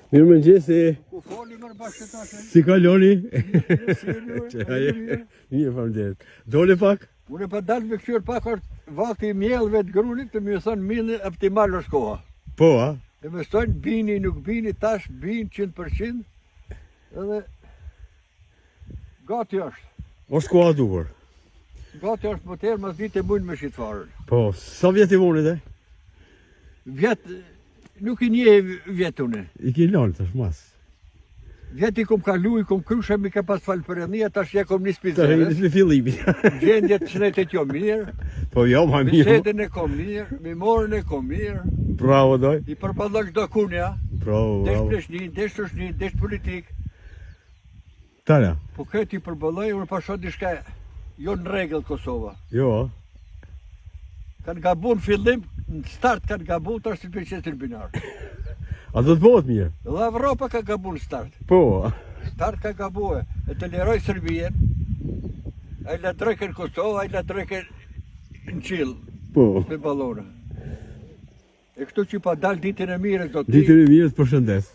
Mirë më gjesi. Ku foli mërë bashkëtashe? Si kaloni? Mirë. Mirë famderit. Dole pak? Unë e pa dalë me këshyrë pak është vakti i mjellëve të grunit të më thonë millë optimal është koha. Po, a? E me stojnë bini, nuk bini, tash bini 100%. Edhe gati është. Është koha duhur. Gati është më tërë, mas ditë e mujnë me shqitfarën. Po, sa vjet i vonit e? Vjetë, nuk i nje vjetë une. I ki lanë tash mas. Vjetë i kom kalu, i kom krysha, mi ka pas falë për e një, tash ja kom një Tash spizerës. në fillimi. Gjendje të shnetet jo mirë, Po jo, ma mirë. bisedën e kom mirë, mimorën e kom mirë, Bravo doj. i përballon çdo kunja, Bravo, desh bravo. pleshni, desh shoshni, desh politik. Tala. Po këtë i përballoj, unë pa shoh diçka jo në rregull Kosova. Jo, a? Kanë gabu në fillim, në start kanë gabu, tash të pëlqen tribunal. A do të bëhet mirë? Dhe Evropa ka gabu në start. Po, a? Start ka gabu e të liroj Serbien, a i la drejken Kosovë, a i la drejken në qilë, Po. me balona. E kështu që pa dalë ditën e mire, do t'i... Ditën e mirë të përshëndes.